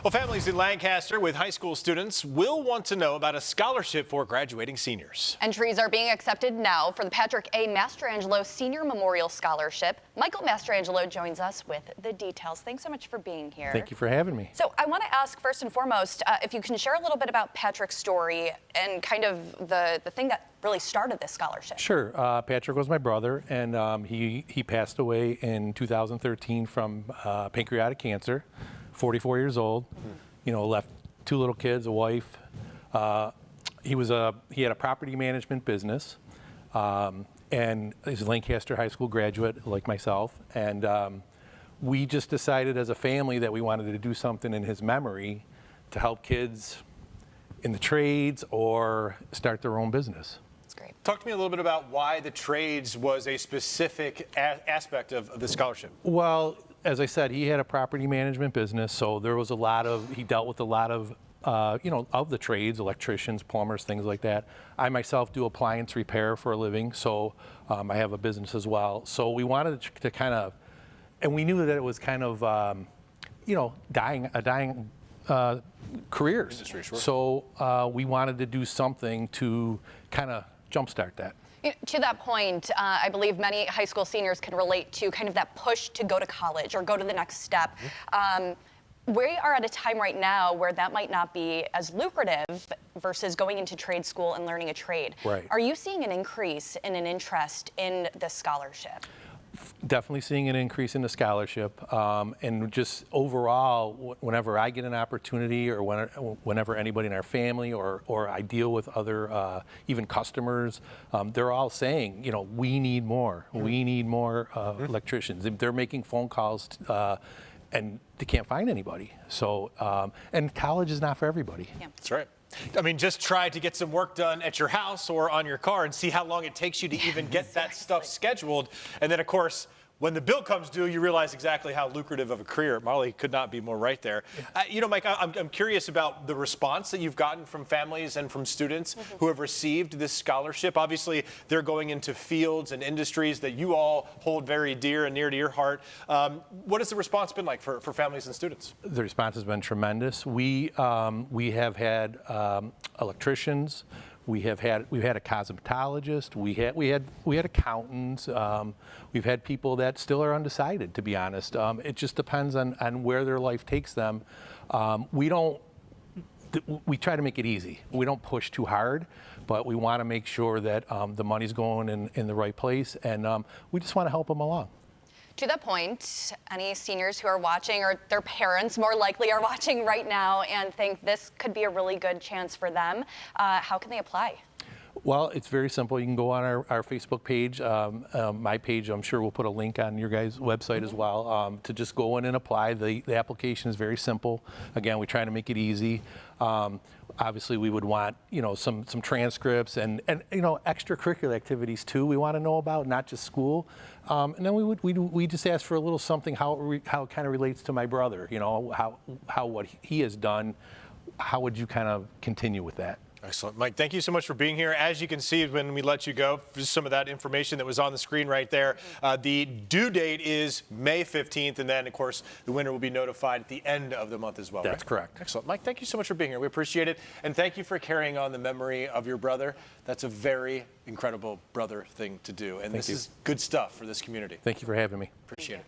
Well, families in Lancaster with high school students will want to know about a scholarship for graduating seniors. Entries are being accepted now for the Patrick A. Mastrangelo Senior Memorial Scholarship. Michael Mastrangelo joins us with the details. Thanks so much for being here. Thank you for having me. So I want to ask first and foremost, if you can share a little bit about Patrick's story and kind of the thing that really started this scholarship. Sure. Patrick was my brother, and he passed away in 2013 from pancreatic cancer. 44 years old, left 2 little kids, a wife. He had a property management business, and he's a Lancaster High School graduate like myself. And we just decided as a family that we wanted to do something in his memory to help kids in the trades or start their own business. That's great. Talk to me a little bit about why the trades was a specific aspect of the scholarship. Well, as I said, he had a property management business, so there was he dealt with a lot of, of the trades, electricians, plumbers, things like that. I myself do appliance repair for a living, so I have a business as well. So we wanted to kind of, and we knew that it was kind of, dying careers. Industry, sure. So we wanted to do something to kind of jumpstart that. To that point, I believe many high school seniors can relate to kind of that push to go to college or go to the next step. We are at a time right now where that might not be as lucrative versus going into trade school and learning a trade. Right. Are you seeing an increase in an interest in this scholarship? Definitely seeing an increase in the scholarship, and just overall, whenever I get an opportunity, or whenever anybody in our family or I deal with other even customers, they're all saying, we need more. We need more electricians. They're making phone calls, and they can't find anybody. So, and college is not for everybody. Yeah. That's right. I mean, just try to get some work done at your house or on your car and see how long it takes you to even get that stuff scheduled. And then, of course, when the bill comes due, you realize exactly how lucrative of a career. Molly could not be more right there. Mike, I'm curious about the response that you've gotten from families and from students who have received this scholarship. Obviously, they're going into fields and industries that you all hold very dear and near to your heart. What has the response been like for families and students? The response has been tremendous. We have had electricians. We've had a cosmetologist. We had accountants. We've had people that still are undecided, to be honest. It just depends on where their life takes them. We try to make it easy. We don't push too hard, but we want to make sure that the money's going in the right place, and we just want to help them along. To that point, any seniors who are watching, or their parents more likely are watching right now and think this could be a really good chance for them, how can they apply? Well, it's very simple. You can go on our Facebook page, my page. I'm sure we'll put a link on your guys' website as well, to just go in and apply. The application is very simple. Again, we try to make it easy. Obviously, we would want some transcripts and extracurricular activities too. We want to know about, not just school. And then we just ask for a little something how it kind of relates to my brother. How what he has done. How would you kind of continue with that? Excellent. Mike, thank you so much for being here. As you can see when we let you go, just some of that information that was on the screen right there. The due date is May 15th, and then, of course, the winner will be notified at the end of the month as well. That's correct. Excellent. Mike, thank you so much for being here. We appreciate it, and thank you for carrying on the memory of your brother. That's a very incredible brother thing to do, and this is good stuff for this community. Thank you for having me. Appreciate it.